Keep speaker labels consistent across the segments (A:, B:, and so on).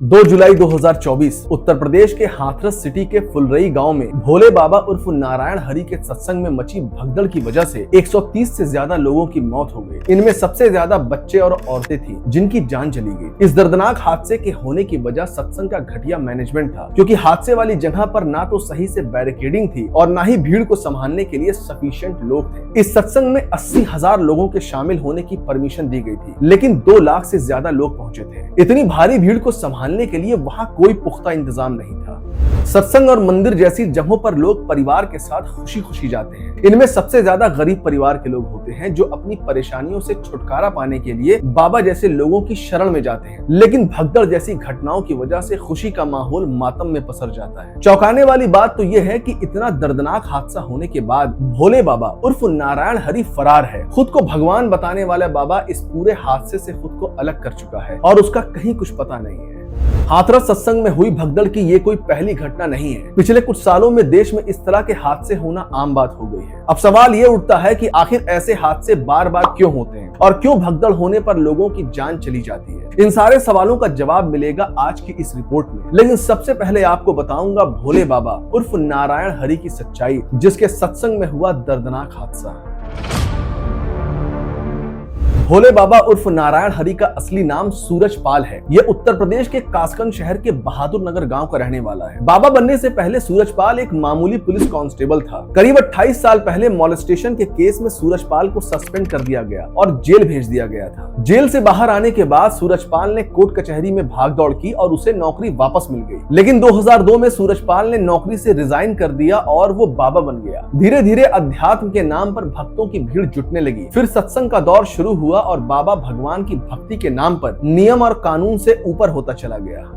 A: 2 जुलाई 2024 उत्तर प्रदेश के हाथरस सिटी के फुलरई गांव में भोले बाबा उर्फ नारायण हरि के सत्संग में मची भगदड़ की वजह से 130 से ज्यादा लोगों की मौत हो गई। इनमें सबसे ज्यादा बच्चे और औरतें थी जिनकी जान चली गई। इस दर्दनाक हादसे के होने की वजह सत्संग का घटिया मैनेजमेंट था, क्योंकि हादसे वाली जगह पर ना तो सही से बैरिकेडिंग थी और ना ही भीड़ को संभालने के लिए सफिशिएंट लोग थे। इस सत्संग में 80,000 लोगों के शामिल होने की परमिशन दी गई थी, लेकिन 2 लाख से ज्यादा लोग पहुंचे थे। इतनी भारी भीड़ को संभालने के लिए वहां कोई पुख्ता इंतजाम नहीं था। सत्संग और मंदिर जैसी जगहों पर लोग परिवार के साथ खुशी खुशी जाते हैं। इनमें सबसे ज्यादा गरीब परिवार के लोग होते हैं जो अपनी परेशानियों से छुटकारा पाने के लिए बाबा जैसे लोगों की शरण में जाते हैं। लेकिन भगदड़ जैसी घटनाओं की वजह से खुशी का माहौल मातम में पसर जाता है। चौंकाने वाली बात तो यह है कि इतना दर्दनाक हादसा होने के बाद भोले बाबा उर्फ नारायण हरि फरार है। खुद को भगवान बताने वाला बाबा इस पूरे हादसे से खुद को अलग कर चुका है और उसका कहीं कुछ पता नहीं है। हाथरस सत्संग में हुई भगदड़ की ये कोई पहली घटना नहीं है। पिछले कुछ सालों में देश में इस तरह के हादसे होना आम बात हो गई है। अब सवाल ये उठता है कि आखिर ऐसे हादसे बार बार क्यों होते हैं और क्यों भगदड़ होने पर लोगों की जान चली जाती है। इन सारे सवालों का जवाब मिलेगा आज की इस रिपोर्ट में, लेकिन सबसे पहले आपको बताऊंगा भोले बाबा उर्फ नारायण हरि की सच्चाई, जिसके सत्संग में हुआ दर्दनाक हादसा। भोले बाबा उर्फ नारायण हरि का असली नाम सूरज पाल है। यह उत्तर प्रदेश के कासगंज शहर के बहादुर नगर गांव का रहने वाला है। बाबा बनने से पहले सूरज पाल एक मामूली पुलिस कांस्टेबल था। करीब 28 साल पहले मॉलेस्टेशन के केस में सूरज पाल को सस्पेंड कर दिया गया और जेल भेज दिया गया था। जेल से बाहर आने के बाद सूरज पाल ने कोर्ट कचहरी में भाग दौड़ की और उसे नौकरी वापस मिल गई। लेकिन 2002 में सूरज पाल ने नौकरी से रिजाइन कर दिया और वो बाबा बन गया। धीरे धीरे अध्यात्म के नाम पर भक्तों की भीड़ जुटने लगी। फिर सत्संग का दौर शुरू हुआ और बाबा भगवान की भक्ति के नाम पर नियम और कानून से ऊपर होता चला गया।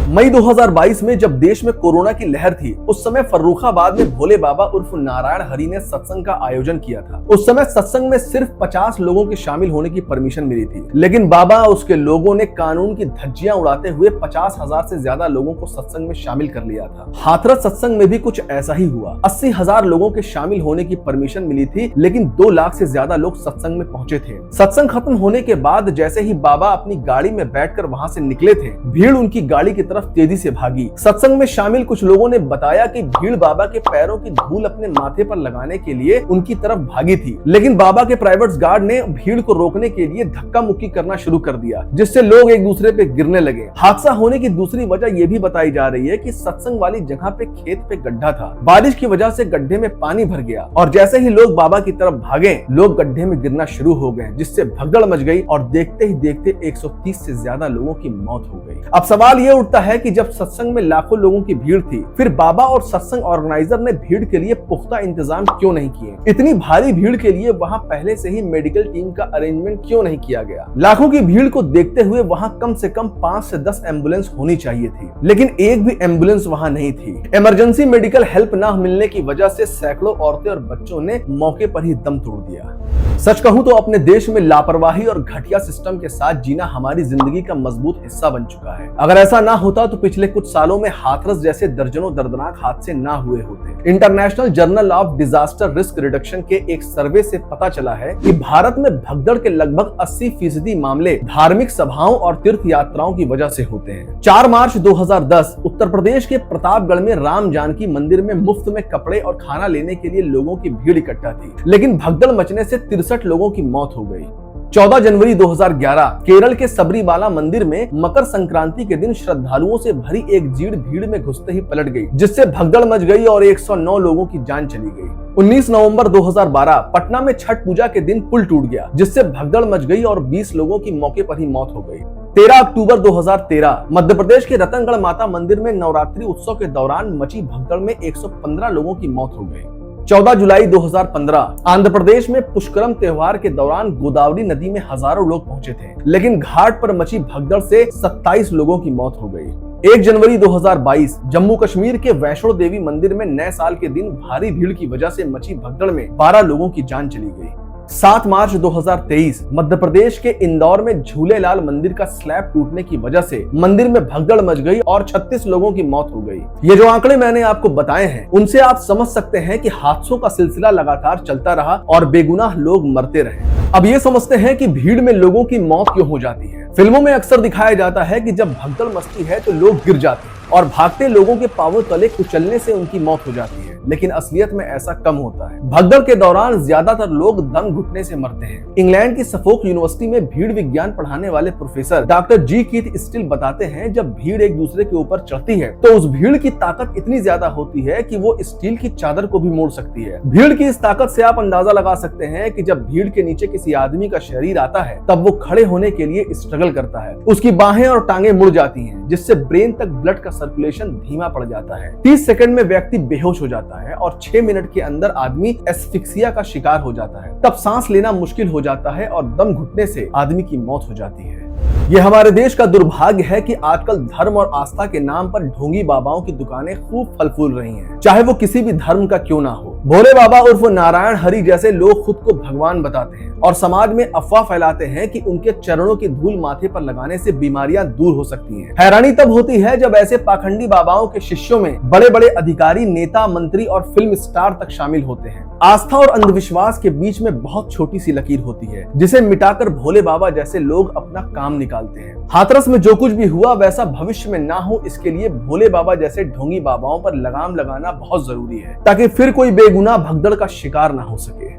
A: मई 2022 में जब देश में कोरोना की लहर थी, उस समय फर्रुखाबाद में भोले बाबा उर्फ नारायण हरि ने सत्संग का आयोजन किया था। उस समय सत्संग में सिर्फ 50 लोगों के शामिल होने की परमिशन मिली थी, लेकिन बाबा और उसके लोगों ने कानून की धज्जियां उड़ाते हुए 50,000 से ज्यादा लोगों को सत्संग में शामिल कर लिया था। हाथरस सत्संग में भी कुछ ऐसा ही हुआ। 80,000 लोगों के शामिल होने की परमिशन मिली थी, लेकिन 2 लाख से ज्यादा लोग सत्संग में पहुंचे थे। सत्संग खत्म होने के बाद जैसे ही बाबा अपनी गाड़ी में बैठकर वहां से निकले थे, भीड़ उनकी गाड़ी की तरफ तेजी से भागी। सत्संग में शामिल कुछ लोगों ने बताया कि भीड़ बाबा के पैरों की धूल अपने माथे पर लगाने के लिए उनकी तरफ भागी थी, लेकिन बाबा के प्राइवेट गार्ड ने भीड़ को रोकने के लिए धक्का मुक्की करना शुरू कर दिया, जिससे लोग एक दूसरे पे गिरने लगे। हादसा होने की दूसरी वजह यह भी बताई जा रही है कि सत्संग वाली जगह पे खेत पे गड्ढा था। बारिश की वजह से गड्ढे में पानी भर गया और जैसे ही लोग बाबा की तरफ भागे, लोग गड्ढे में गिरना शुरू हो गए, जिससे भगदड़ मच गई और देखते ही देखते 130 से ज्यादा लोगों की मौत हो गई। अब सवाल यह उठता है कि जब सत्संग में लाखों लोगों की भीड़ थी, फिर बाबा और सत्संग ऑर्गेनाइजर ने भीड़ के लिए पुख्ता इंतजाम क्यों नहीं किए? इतनी भारी भीड़ के लिए वहां पहले से ही मेडिकल टीम का अरेंजमेंट क्यों नहीं किया गया? लाखों की भीड़ को देखते हुए वहां कम से कम 5 से 10 एम्बुलेंस होनी चाहिए थी, लेकिन एक भी एम्बुलेंस वहां नहीं थी। इमरजेंसी मेडिकल हेल्प न मिलने की वजह से सैकड़ों औरतें और बच्चों ने मौके पर ही दम तोड़ दिया। सच कहूं तो अपने देश में लापरवाही और घटिया सिस्टम के साथ जीना हमारी जिंदगी का मजबूत हिस्सा बन चुका है। अगर ऐसा ना होता तो पिछले कुछ सालों में हाथरस जैसे दर्जनों दर्दनाक हादसे ना हुए होते। International journal of disaster risk reduction के एक सर्वे से पता चला है कि भारत में भगदड़ के लगभग 80% मामले धार्मिक सभाओं और तीर्थ यात्राओं की वजह से होते हैं। 4 मार्च 2010 उत्तर प्रदेश के प्रतापगढ़ में राम जानकी मंदिर में मुफ्त में कपड़े और खाना लेने के लिए लोगों की भीड़ इकट्ठा थी, लेकिन भगदड़ मचने से 63 लोगों की मौत हो गई। 14 जनवरी 2011 केरल के सबरीमाला मंदिर में मकर संक्रांति के दिन श्रद्धालुओं से भरी एक भीड़ में घुसते ही पलट गई, जिससे भगदड़ मच गई और 109 लोगों की जान चली गई। 19 नवंबर 2012 पटना में छठ पूजा के दिन पुल टूट गया, जिससे भगदड़ मच गई और 20 लोगों की मौके पर ही मौत हो गई। 13 अक्टूबर 2013 मध्य प्रदेश के रतनगढ़ माता मंदिर में नवरात्रि उत्सव के दौरान मची भगदड़ में 115 लोगों की मौत हो गई। 14 जुलाई 2015 आंध्र प्रदेश में पुष्करम त्योहार के दौरान गोदावरी नदी में हजारों लोग पहुंचे थे, लेकिन घाट पर मची भगदड़ से 27 लोगों की मौत हो गई। 1 जनवरी 2022 जम्मू कश्मीर के वैष्णो देवी मंदिर में नए साल के दिन भारी भीड़ की वजह से मची भगदड़ में 12 लोगों की जान चली गई। 7 मार्च 2023 मध्य प्रदेश के इंदौर में झूलेलाल मंदिर का स्लैब टूटने की वजह से मंदिर में भगदड़ मच गई और 36 लोगों की मौत हो गई। ये जो आंकड़े मैंने आपको बताए हैं, उनसे आप समझ सकते हैं कि हादसों का सिलसिला लगातार चलता रहा और बेगुनाह लोग मरते रहे। अब ये समझते हैं कि भीड़ में लोगों की मौत क्यों हो जाती है। फिल्मों में अक्सर दिखाया जाता है कि जब भगदड़ मचती है तो लोग गिर जाते हैं और भागते लोगों के पांवों तले कुचलने से उनकी मौत हो जाती है, लेकिन असलियत में ऐसा कम होता है। भगदड़ के दौरान ज्यादातर लोग दम घुटने से मरते हैं। इंग्लैंड की सफोक यूनिवर्सिटी में भीड़ विज्ञान पढ़ाने वाले प्रोफेसर डॉक्टर जी कीथ स्टिल बताते हैं, जब भीड़ एक दूसरे के ऊपर चढ़ती है तो उस भीड़ की ताकत इतनी ज्यादा होती है कि वो स्टील की चादर को भी मोड़ सकती है। भीड़ की इस ताकत से आप अंदाजा लगा सकते हैं कि जब भीड़ के नीचे किसी आदमी का शरीर आता है तब वो खड़े होने के लिए स्ट्रगल करता है। उसकी बाहें और टांगे मुड़ जाती हैं, जिससे ब्रेन तक ब्लड का सर्कुलेशन धीमा पड़ जाता है। 30 सेकंड में व्यक्ति बेहोश हो जाता है और 6 मिनट के अंदर आदमी एस्फिक्सिया का शिकार हो जाता है। तब सांस लेना मुश्किल हो जाता है और दम घुटने से आदमी की मौत हो जाती है। ये हमारे देश का दुर्भाग्य है कि आजकल धर्म और आस्था के नाम पर ढोंगी बाबाओं की दुकानें खूब फल फूल रही हैं, चाहे वो किसी भी धर्म का क्यों ना हो। भोले बाबा उर्फ नारायण हरि जैसे लोग खुद को भगवान बताते हैं और समाज में अफवाह फैलाते हैं कि उनके चरणों की धूल माथे पर लगाने से बीमारियां दूर हो सकती हैं। हैरानी तब होती है जब ऐसे पाखंडी बाबाओं के शिष्यों में बड़े बड़े अधिकारी, नेता, मंत्री और फिल्म स्टार तक शामिल होते हैं। आस्था और अंधविश्वास के बीच में बहुत छोटी सी लकीर होती है, जिसे मिटाकर भोले बाबा जैसे लोग अपना काम निकालते हैं। हाथरस में जो कुछ भी हुआ वैसा भविष्य में ना हो, इसके लिए भोले बाबा जैसे ढोंगी बाबाओं पर लगाम लगाना बहुत जरूरी है, ताकि फिर कोई बेगुनाह भगदड़ का शिकार ना हो सके।